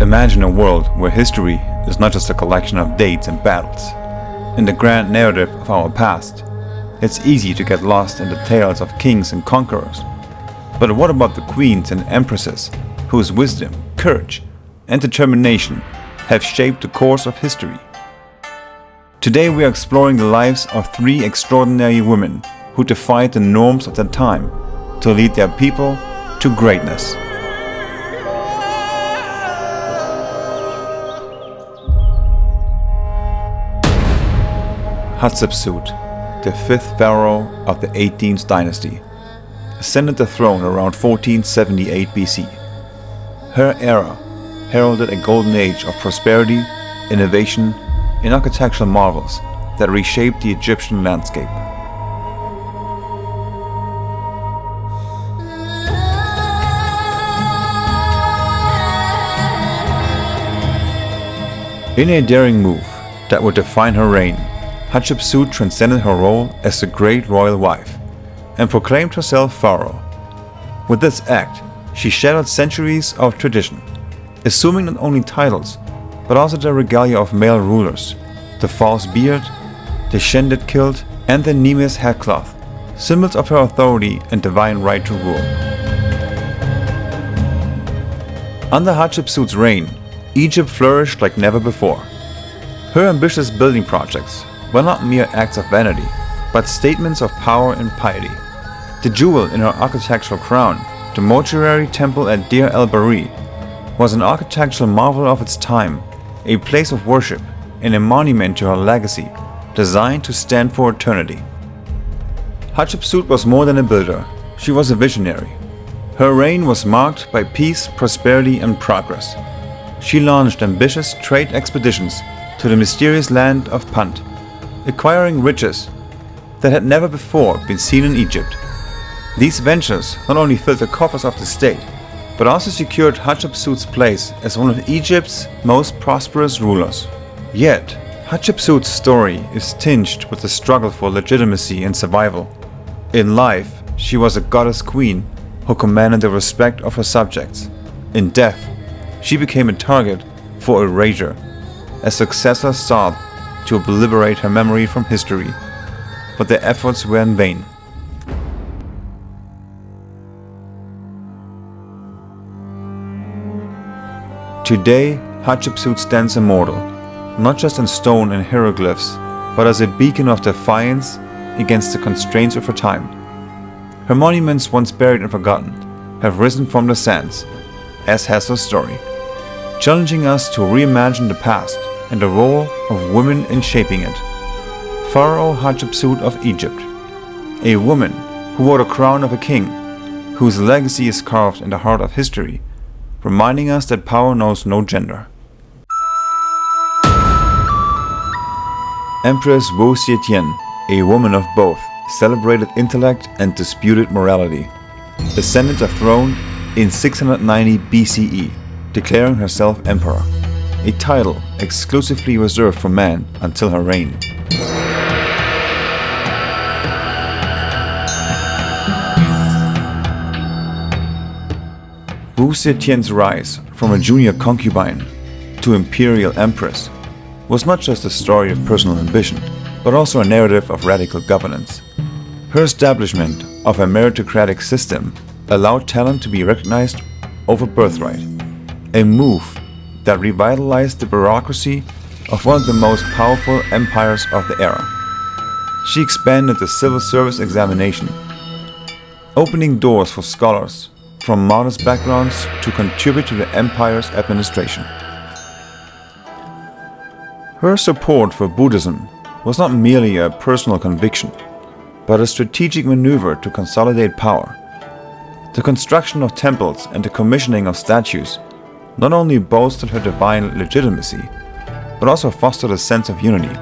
Imagine a world where history is not just a collection of dates and battles. In the grand narrative of our past, it's easy to get lost in the tales of kings and conquerors. But what about the queens and empresses whose wisdom, courage, and determination have shaped the course of history? Today we are exploring the lives of three extraordinary women who defied the norms of their time to lead their people to greatness. Hatshepsut, the fifth pharaoh of the 18th dynasty, ascended the throne around 1478 BC. Her era heralded a golden age of prosperity, innovation, and architectural marvels that reshaped the Egyptian landscape. In a daring move that would define her reign, Hatshepsut transcended her role as the great royal wife and proclaimed herself pharaoh. With this act, she shattered centuries of tradition, assuming not only titles, but also the regalia of male rulers, the false beard, the shended kilt, and the Nemes headcloth, symbols of her authority and divine right to rule. Under Hatshepsut's reign, Egypt flourished like never before. Her ambitious building projects were not mere acts of vanity, but statements of power and piety. The jewel in her architectural crown, the mortuary temple at Deir el-Bahari, was an architectural marvel of its time, a place of worship and a monument to her legacy, designed to stand for eternity. Hatshepsut was more than a builder, she was a visionary. Her reign was marked by peace, prosperity, and progress. She launched ambitious trade expeditions to the mysterious land of Punt, acquiring riches that had never before been seen in Egypt. These ventures not only filled the coffers of the state, but also secured Hatshepsut's place as one of Egypt's most prosperous rulers. Yet, Hatshepsut's story is tinged with the struggle for legitimacy and survival. In life, she was a goddess queen who commanded the respect of her subjects. In death, she became a target for erasure, as successors sought to obliterate her memory from history, but their efforts were in vain. Today, Hatshepsut stands immortal, not just in stone and hieroglyphs, but as a beacon of defiance against the constraints of her time. Her monuments, once buried and forgotten, have risen from the sands, as has her story, challenging us to reimagine the past and the role of women in shaping it. Pharaoh Hatshepsut of Egypt, a woman who wore the crown of a king, whose legacy is carved in the heart of history, reminding us that power knows no gender. Empress Wu Zetian, a woman of both celebrated intellect and disputed morality, ascended the throne in 690 BCE, declaring herself emperor, a title exclusively reserved for men until her reign. Wu Zetian's rise from a junior concubine to imperial empress was not just a story of personal ambition, but also a narrative of radical governance. Her establishment of a meritocratic system allowed talent to be recognized over birthright, a move that revitalized the bureaucracy of one of the most powerful empires of the era. She expanded the civil service examination, opening doors for scholars from modest backgrounds to contribute to the empire's administration. Her support for Buddhism was not merely a personal conviction, but a strategic maneuver to consolidate power. The construction of temples and the commissioning of statues not only bolstered her divine legitimacy, but also fostered a sense of unity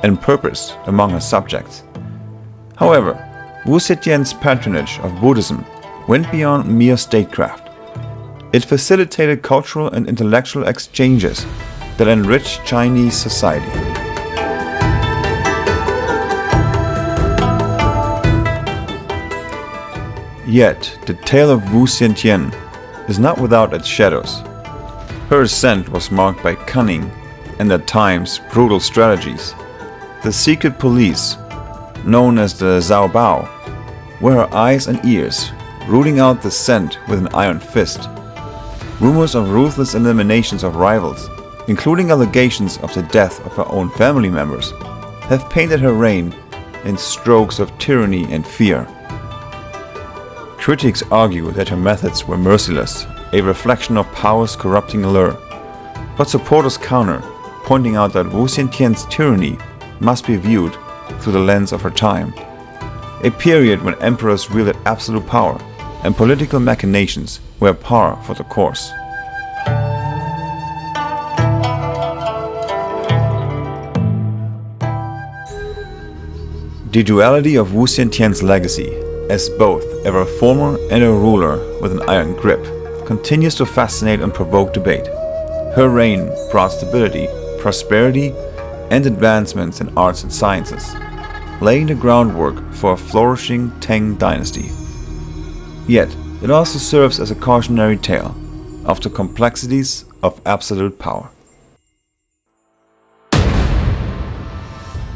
and purpose among her subjects. However, Wu Zetian's patronage of Buddhism went beyond mere statecraft. It facilitated cultural and intellectual exchanges that enriched Chinese society. Yet, the tale of Wu Zetian is not without its shadows. Her ascent was marked by cunning and at times brutal strategies. The secret police, known as the Zhao Bao, were her eyes and ears, rooting out the scent with an iron fist. Rumors of ruthless eliminations of rivals, including allegations of the death of her own family members, have painted her reign in strokes of tyranny and fear. Critics argue that her methods were merciless, a reflection of power's corrupting allure, but supporters counter, pointing out that Wu Zetian's tyranny must be viewed through the lens of her time, a period when emperors wielded absolute power and political machinations were par for the course. The duality of Wu Zetian's legacy, as both a reformer and a ruler with an iron grip, continues to fascinate and provoke debate. Her reign brought stability, prosperity, and advancements in arts and sciences, laying the groundwork for a flourishing Tang dynasty. Yet, it also serves as a cautionary tale of the complexities of absolute power.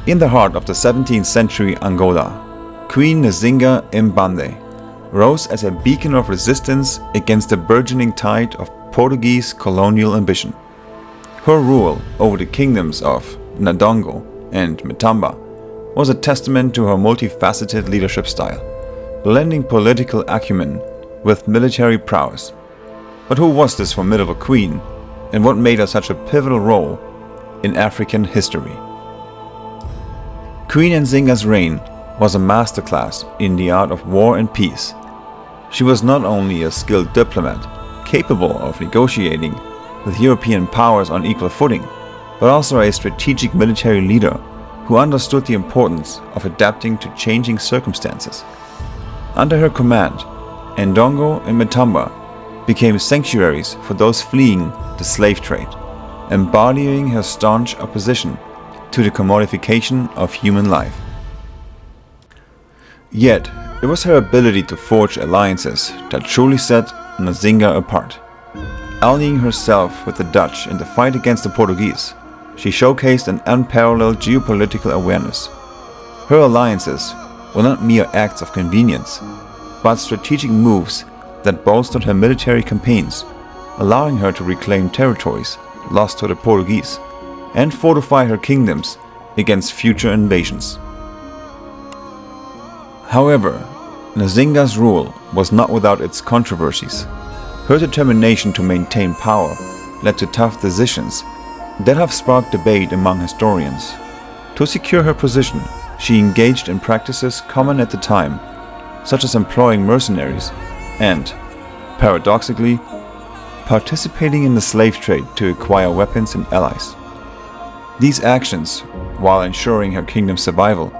In the heart of the 17th century Angola, Queen Nzinga Mbande rose as a beacon of resistance against the burgeoning tide of Portuguese colonial ambition. Her rule over the kingdoms of Ndongo and Matamba was a testament to her multifaceted leadership style, blending political acumen with military prowess. But who was this formidable queen, and what made her such a pivotal role in African history? Queen Nzinga's reign was a masterclass in the art of war and peace. She was not only a skilled diplomat, capable of negotiating with European powers on equal footing, but also a strategic military leader who understood the importance of adapting to changing circumstances. Under her command, Ndongo and Matamba became sanctuaries for those fleeing the slave trade, embodying her staunch opposition to the commodification of human life. Yet, it was her ability to forge alliances that truly set Nzinga apart. Allying herself with the Dutch in the fight against the Portuguese, she showcased an unparalleled geopolitical awareness. Her alliances were not mere acts of convenience, but strategic moves that bolstered her military campaigns, allowing her to reclaim territories lost to the Portuguese and fortify her kingdoms against future invasions. However, Nzinga's rule was not without its controversies. Her determination to maintain power led to tough decisions that have sparked debate among historians. To secure her position, she engaged in practices common at the time, such as employing mercenaries and, paradoxically, participating in the slave trade to acquire weapons and allies. These actions, while ensuring her kingdom's survival,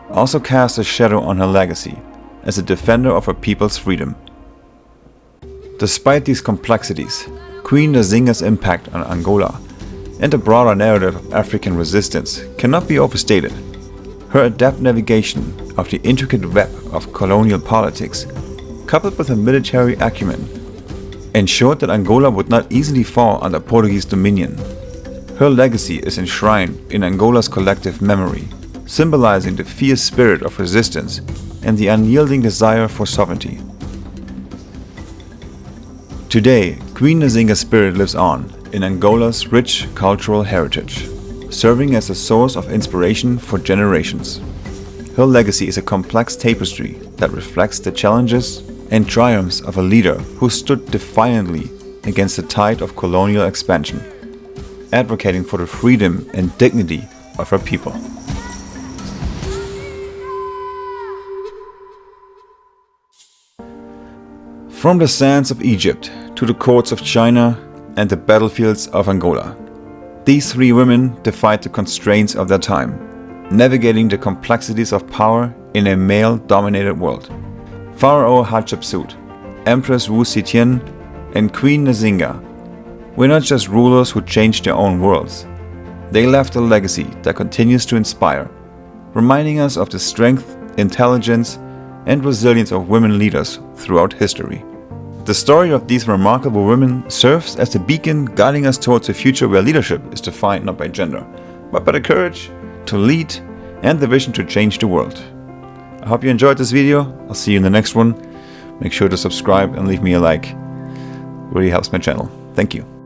also cast a shadow on her legacy as a defender of her people's freedom. Despite these complexities, Queen Nzinga's impact on Angola and the broader narrative of African resistance cannot be overstated. Her adept navigation of the intricate web of colonial politics, coupled with her military acumen, ensured that Angola would not easily fall under Portuguese dominion. Her legacy is enshrined in Angola's collective memory, symbolizing the fierce spirit of resistance and the unyielding desire for sovereignty. Today, Queen Nzinga's spirit lives on in Angola's rich cultural heritage, serving as a source of inspiration for generations. Her legacy is a complex tapestry that reflects the challenges and triumphs of a leader who stood defiantly against the tide of colonial expansion, advocating for the freedom and dignity of her people. From the sands of Egypt to the courts of China and the battlefields of Angola, these three women defied the constraints of their time, navigating the complexities of power in a male-dominated world. Pharaoh Hatshepsut, Empress Wu Zetian, and Queen Nzinga were not just rulers who changed their own worlds. They left a legacy that continues to inspire, reminding us of the strength, intelligence, and resilience of women leaders throughout history. The story of these remarkable women serves as a beacon guiding us towards a future where leadership is defined not by gender, but by the courage to lead and the vision to change the world. I hope you enjoyed this video. I'll see you in the next one. Make sure to subscribe and leave me a like. It really helps my channel. Thank you.